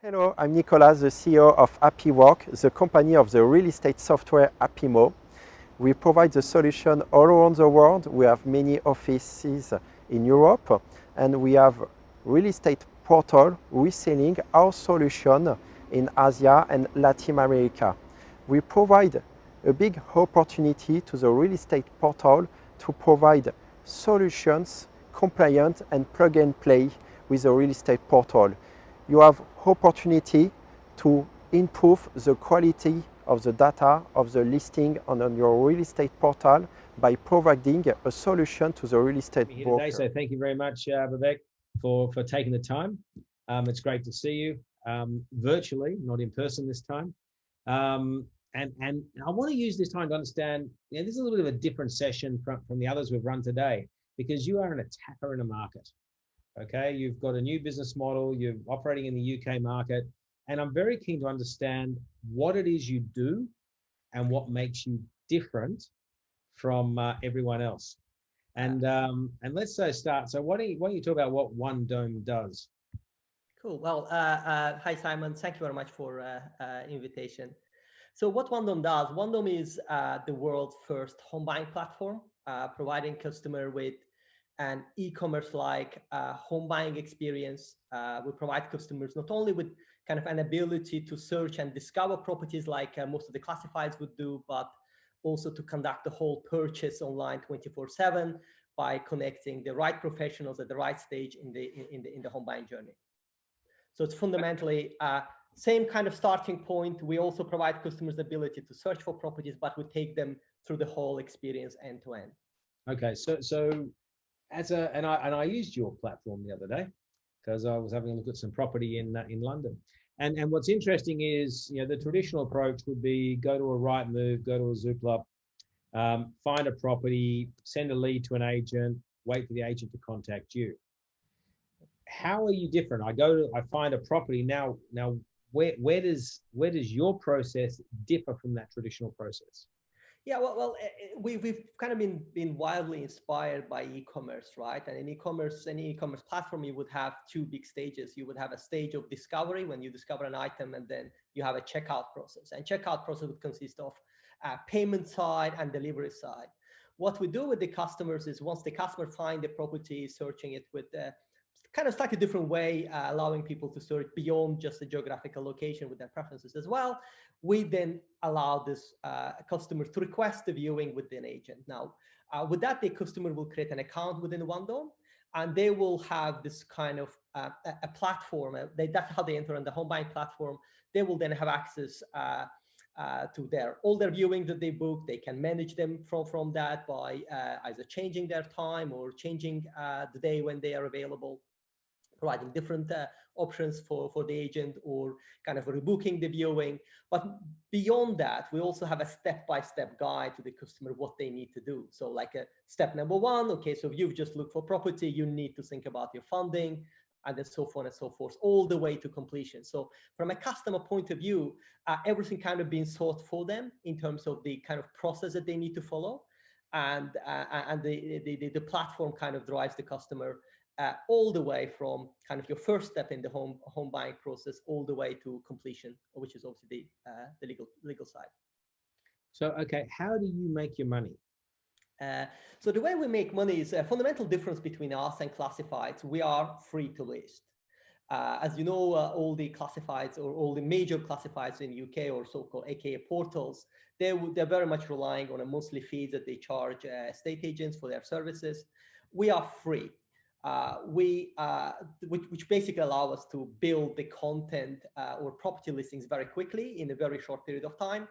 Hello, I'm Nicolas, the CEO of HappyWork, the company of the real estate software Happymo. We provide the solution all around the world. We have many offices in Europe, and we have real estate portal reselling our solution in Asia and Latin America. We provide a big opportunity to the real estate portal to provide solutions compliant and plug and play with the real estate portal. You have opportunity to improve the quality of the data of the listing on your real estate portal by providing a solution to the real estate broker. Today, so thank you very much, Vivek, for taking the time. It's great to see you virtually, not in person this time. And I want to use this time to understand, this is a little bit of a different session from the others we've run today, because you are an attacker in a market. Okay, you've got a new business model, you're operating in the UK market, and I'm very keen to understand what it is you do and what makes you different from everyone else. And let's start. So why don't you talk about what OneDome does? Cool. Well, hi Simon. Thank you very much for invitation. So what OneDome does? OneDome is the world's first home buying platform, providing customer with an e-commerce like home buying experience. We provide customers not only with kind of an ability to search and discover properties like most of the classifieds would do, but also to conduct the whole purchase online 24/7 by connecting the right professionals at the right stage in the home buying journey. So it's fundamentally same kind of starting point. We also provide customers the ability to search for properties, but we take them through the whole experience end to end. Okay, so I used your platform the other day because I was having a look at some property in London. And what's interesting is, the traditional approach would be go to a Rightmove, go to a Zoopla, find a property, send a lead to an agent, wait for the agent to contact you. How are you different? I find a property now. Where does your process differ from that traditional process? Yeah, well, we've kind of been wildly inspired by e-commerce, right? And in e-commerce, any e-commerce platform, you would have two big stages. You would have a stage of discovery when you discover an item, and then you have a checkout process. And checkout process would consist of payment side and delivery side. What we do with the customers is once the customer finds the property, searching it with kind of slightly different way, allowing people to search beyond just the geographical location with their preferences as well. We then allow this customer to request the viewing with an agent. Now, with that, the customer will create an account within OneDome, and they will have this kind of a platform. That's how they enter on the home buying platform. They will then have access to all their viewings that they book. They can manage them from that by either changing their time or changing the day when they are available, providing different options for the agent, or kind of rebooking the viewing. But beyond that, we also have a step-by-step guide to the customer what they need to do. So like step number one, okay, so you've just looked for property, you need to think about your funding, and then so on and so forth, all the way to completion. So from a customer point of view, everything kind of being sought for them in terms of the kind of process that they need to follow. And the platform kind of drives the customer all the way from kind of your first step in the home buying process all the way to completion, which is obviously the legal side. So, okay, how do you make your money? So the way we make money is a fundamental difference between us and classifieds. We are free to list. As you know, all the classifieds or all the major classifieds in UK, or so-called AKA portals, they're very much relying on a monthly fee that they charge estate agents for their services. We are free. Which basically allow us to build the content or property listings very quickly in a very short period of time.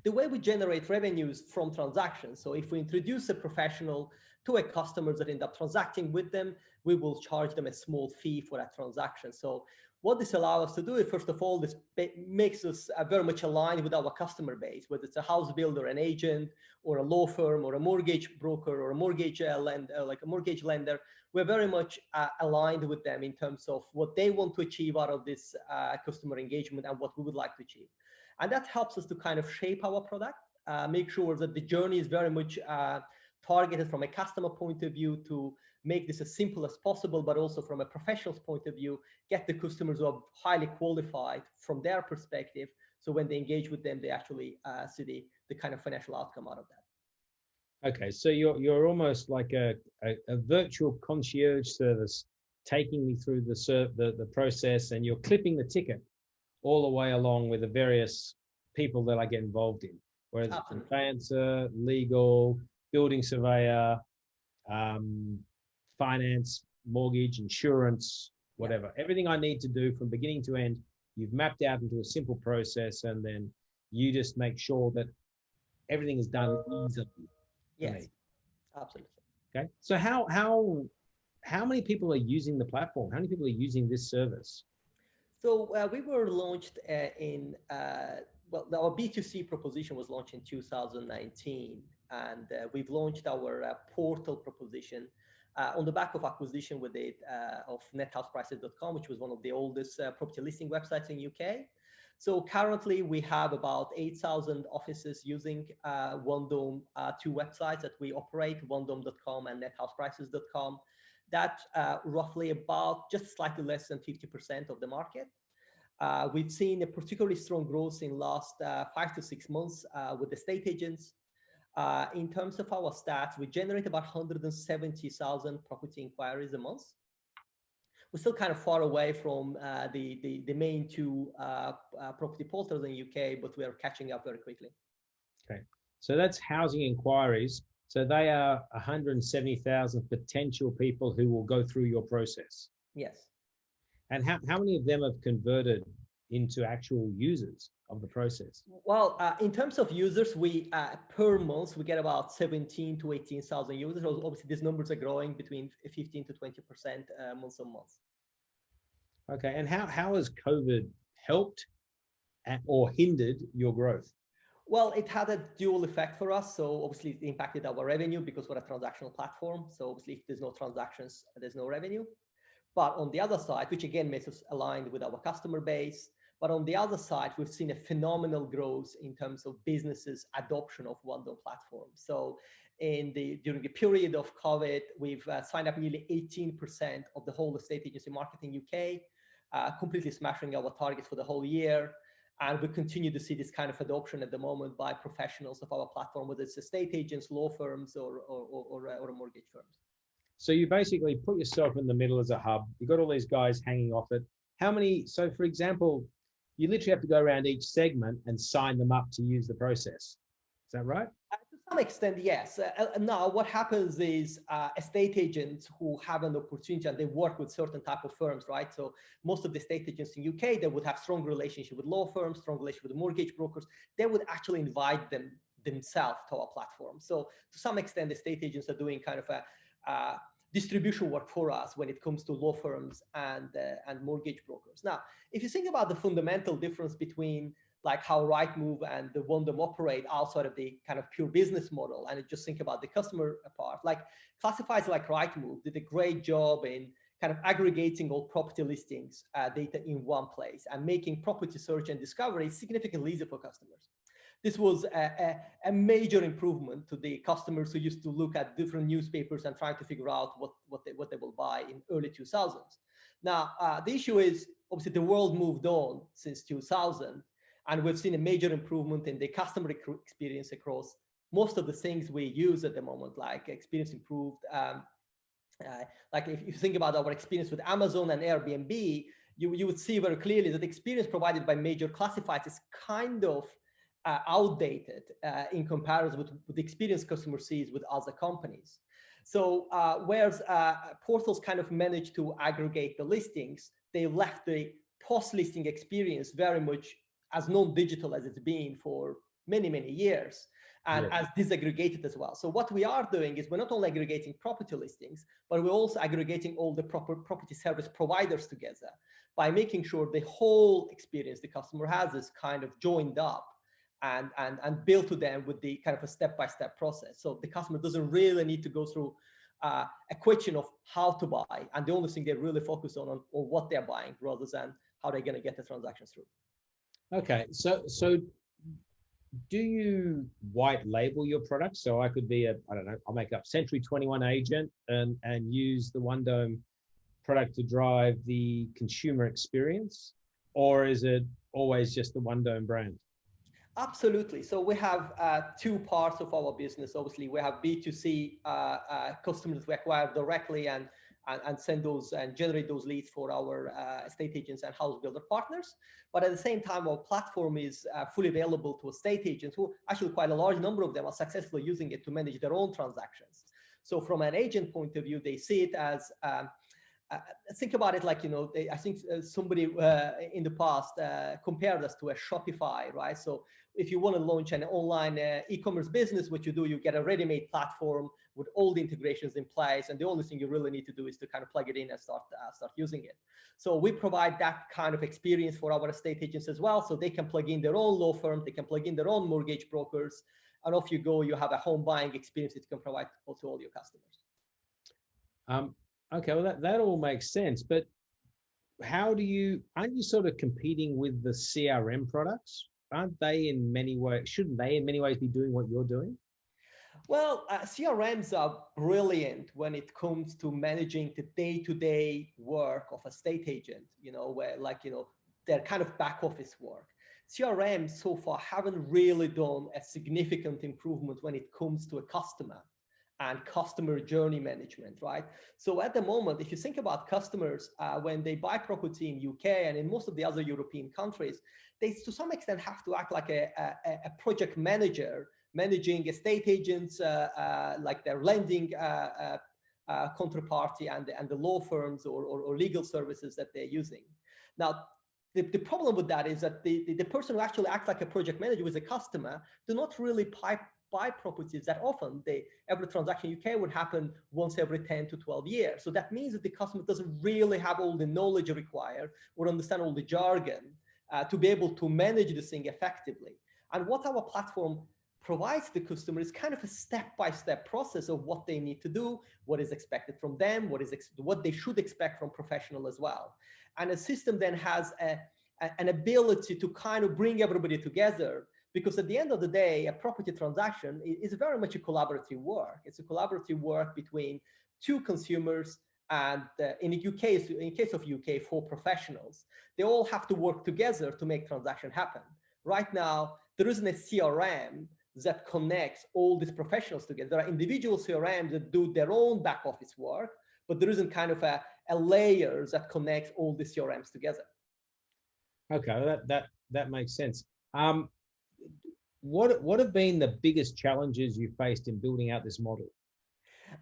The way we generate revenues from transactions. So if we introduce a professional to a customer that end up transacting with them, we will charge them a small fee for that transaction. So what this allows us to do is, first of all, this makes us very much aligned with our customer base, whether it's a house builder, an agent, or a law firm, or a mortgage broker, or a mortgage lender, like a mortgage lender. We're very much aligned with them in terms of what they want to achieve out of this customer engagement and what we would like to achieve. And that helps us to kind of shape our product, make sure that the journey is very much targeted from a customer point of view to make this as simple as possible, but also from a professional's point of view, get the customers who are highly qualified from their perspective. So when they engage with them, they actually see the kind of financial outcome out of that. Okay, so you're almost like a virtual concierge service, taking me through the process, and you're clipping the ticket all the way along with the various people that I get involved in, whether it's conveyancer, legal, building surveyor, finance, mortgage, insurance, whatever. Everything I need to do from beginning to end, you've mapped out into a simple process, and then you just make sure that everything is done easily. Yes, absolutely. Okay. So how many people are using the platform? How many people are using this service? So we were launched well, our B2C proposition was launched in 2019, and we've launched our portal proposition on the back of acquisition with it of nethouseprices.com, which was one of the oldest property listing websites in UK. So currently we have about 8,000 offices using OneDome, two websites that we operate, onedome.com and nethouseprices.com. That roughly about just slightly less than 50% of the market. We've seen a particularly strong growth in last 5 to 6 months with estate agents. In terms of our stats, we generate about 170,000 property inquiries a month. We're still kind of far away from the main two property portals in the UK, but we are catching up very quickly. Okay, so that's housing inquiries. So they are 170,000 potential people who will go through your process. Yes. And how many of them have converted into actual users of the process? Well, in terms of users, we per month we get about 17 to 18,000 users. Obviously, these numbers are growing between 15 to 20% month on month. Okay, and how has COVID helped or hindered your growth? Well, it had a dual effect for us. So obviously it impacted our revenue because we're a transactional platform. So obviously if there's no transactions, there's no revenue. But on the other side, which again makes us aligned with our customer base, but on the other side, we've seen a phenomenal growth in terms of businesses' adoption of OneDome platform. So during the period of COVID, we've signed up nearly 18% of the whole estate agency market in UK, completely smashing our targets for the whole year. And we continue to see this kind of adoption at the moment by professionals of our platform, whether it's estate agents, law firms, or mortgage firms. So you basically put yourself in the middle as a hub. You've got all these guys hanging off it. So for example, you literally have to go around each segment and sign them up to use the process. Is that right? To some extent, yes. Now, what happens is estate agents who have an opportunity and they work with certain type of firms, right? So most of the estate agents in UK, they would have strong relationship with law firms, strong relationship with mortgage brokers. They would actually invite themselves to our platform. So to some extent, estate agents are doing kind of a distribution work for us when it comes to law firms and mortgage brokers. Now, if you think about the fundamental difference between like how Rightmove and the OneDome operate outside of the kind of pure business model, and just think about the customer part, like classifieds like Rightmove did a great job in kind of aggregating all property listings data in one place and making property search and discovery significantly easier for customers. This was a major improvement to the customers who used to look at different newspapers and trying to figure out what they will buy in early 2000s. Now, the issue is obviously the world moved on since 2000, and we've seen a major improvement in the customer experience across most of the things we use at the moment, like experience improved. Like if you think about our experience with Amazon and Airbnb, you would see very clearly that the experience provided by major classifieds is kind of outdated in comparison with the experience customer sees with other companies. So whereas portals kind of managed to aggregate the listings, they left the post-listing experience very much as non-digital as it's been for many, many years, and as disaggregated as well. So what we are doing is we're not only aggregating property listings, but we're also aggregating all the property service providers together by making sure the whole experience the customer has is kind of joined up and built to them with the kind of a step-by-step process. So the customer doesn't really need to go through a question of how to buy, and the only thing they really focus on what they're buying rather than how they're going to get the transaction through. Okay, so do you white label your product? So I could be I don't know, I'll make up Century 21 agent and use the OneDome product to drive the consumer experience? Or is it always just the OneDome brand? Absolutely. So we have two parts of our business. Obviously, we have B2C customers we acquire directly and send those and generate those leads for our estate agents and house builder partners. But at the same time, our platform is fully available to estate agents who actually quite a large number of them are successfully using it to manage their own transactions. So from an agent point of view, they see it as think about it like, I think somebody in the past compared us to a Shopify, right? So if you want to launch an online e-commerce business, what you do, you get a ready-made platform with all the integrations in place. And the only thing you really need to do is to kind of plug it in and start using it. So we provide that kind of experience for our estate agents as well. So they can plug in their own law firm, they can plug in their own mortgage brokers, and off you go. You have a home buying experience that you can provide to all your customers. Okay, well, that all makes sense. But aren't you sort of competing with the CRM products? Aren't they in many ways, shouldn't they in many ways be doing what you're doing? Well, CRMs are brilliant when it comes to managing the day-to-day work of a estate agent, where their kind of back office work. CRMs so far haven't really done a significant improvement when it comes to a customer and customer journey management, right? So at the moment, if you think about customers, when they buy property in UK and in most of the other European countries, they to some extent have to act like a project manager, managing estate agents, like their lending counterparty and the law firms or legal services that they're using. Now, the problem with that is that the person who actually acts like a project manager with a customer do not really buy properties that often. Every transaction in UK would happen once every 10 to 12 years. So that means that the customer doesn't really have all the knowledge required or understand all the jargon to be able to manage this thing effectively. And what our platform provides the customer is kind of a step-by-step process of what they need to do, what is expected from them, what they should expect from professional as well. And a system then has an ability to kind of bring everybody together, because at the end of the day, a property transaction is very much a collaborative work. It's a collaborative work between two consumers and in case of UK, 4 professionals. They all have to work together to make transaction happen. Right now, there isn't a CRM that connects all these professionals together. There are individual CRMs that do their own back office work, but there isn't kind of a layer that connects all the CRMs together. Okay, that makes sense. What have been the biggest challenges you faced in building out this model?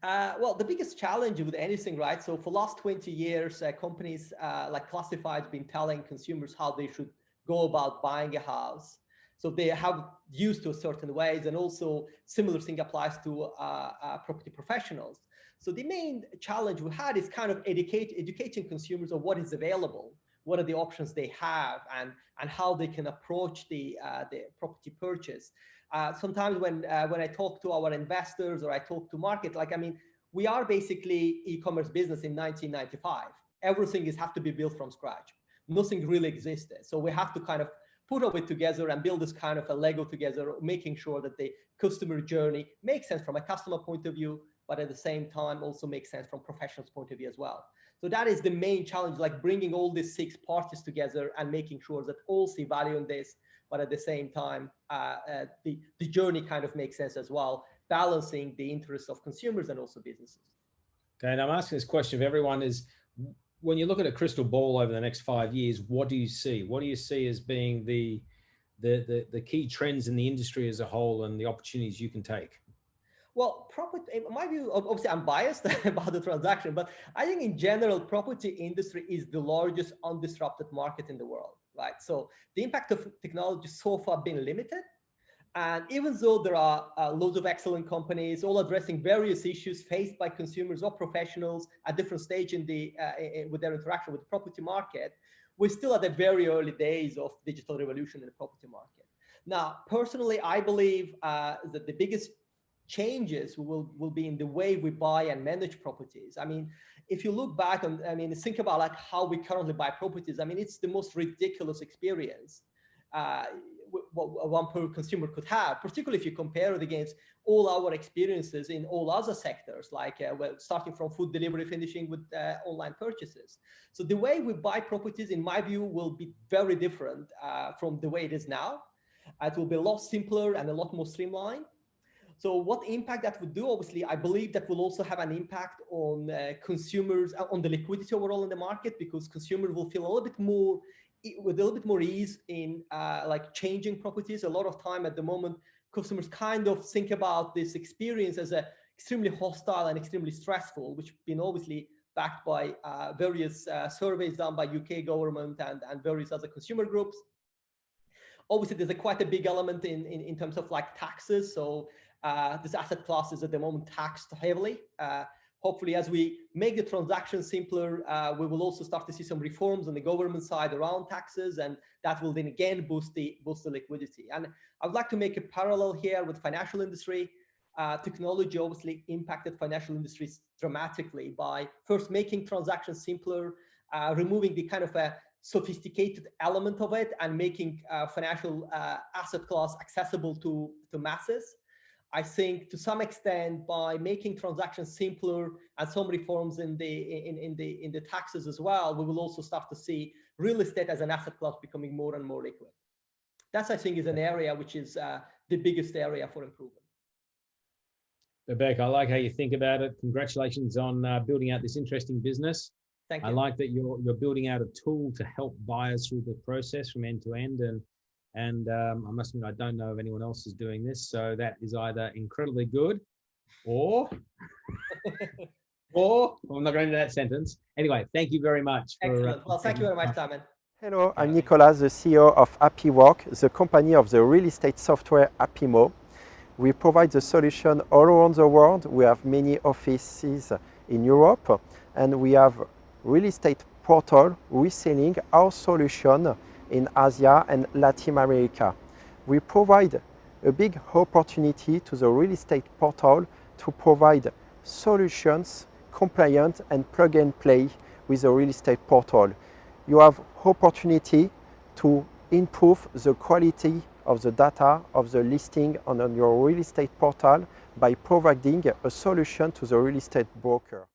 Well, the biggest challenge with anything, right? So for last 20 years, companies like Classifieds been telling consumers how they should go about buying a house. So they have used to certain ways, and also similar thing applies to property professionals. So the main challenge we had is kind of educating consumers of what is available, what are the options they have, and how they can approach the property purchase. Sometimes when I talk to our investors or I talk to market, we are basically e-commerce business in 1995. Everything have to be built from scratch. Nothing really existed. So we have to kind of put all it together and build this kind of a Lego together, making sure that the customer journey makes sense from a customer point of view, but at the same time also makes sense from professionals' point of view as well. So that is the main challenge, like bringing all these 6 parties together and making sure that all see value in this, but at the same time, the journey kind of makes sense as well, balancing the interests of consumers and also businesses. Okay, and I'm asking this question of everyone is, when you look at a crystal ball over the next 5 years, what do you see? What do you see as being the key trends in the industry as a whole and the opportunities you can take? Well, property, in my view, obviously I'm biased about the transaction, but I think in general, property industry is the largest undisrupted market in the world, right? So the impact of technology so far been limited. And even though there are loads of excellent companies all addressing various issues faced by consumers or professionals at different stage with their interaction with the property market, we're still at the very early days of digital revolution in the property market. Now, personally, I believe that the biggest changes will be in the way we buy and manage properties. I mean, if you look back and think about like how we currently buy properties, it's the most ridiculous experience. what one per consumer could have, particularly if you compare it against all our experiences in all other sectors, like starting from food delivery, finishing with online purchases. So the way we buy properties, in my view, will be very different from the way it is now. It will be a lot simpler and a lot more streamlined. So what impact that would do? Obviously, I believe that will also have an impact on consumers, on the liquidity overall in the market, because consumers will feel a little bit more, with a little bit more ease in like changing properties. A lot of time at the moment, customers kind of think about this experience as extremely hostile and extremely stressful, which have been obviously backed by various surveys done by UK government and various other consumer groups. Obviously, there's quite a big element in terms of like taxes. So this asset class is at the moment taxed heavily. Hopefully, as we make the transaction simpler, we will also start to see some reforms on the government side around taxes, and that will then again boost the liquidity. And I would like to make a parallel here with financial industry. Technology obviously impacted financial industries dramatically by first making transactions simpler, removing the kind of a sophisticated element of it, and making financial asset class accessible to masses. I think to some extent, by making transactions simpler and some reforms in the taxes as well, we will also start to see real estate as an asset class becoming more and more liquid. That's, I think, is an area which is the biggest area for improvement. Vivek, I like how you think about it. Congratulations on building out this interesting business. Thank you. I like that you're building out a tool to help buyers through the process from end to end. And I must admit, I don't know if anyone else is doing this. So that is either incredibly good or I'm not going into that sentence. Anyway, thank you very much. Excellent. Well, thank you very much, Simon. Hello, I'm Nicolas, the CEO of HappyWork, the company of the real estate software Happymo. We provide the solution all around the world. We have many offices in Europe, and we have real estate portal reselling our solution in Asia and Latin America. We provide a big opportunity to the real estate portal to provide solutions compliant and plug and play with the real estate portal. You have opportunity to improve the quality of the data of the listing on your real estate portal by providing a solution to the real estate broker.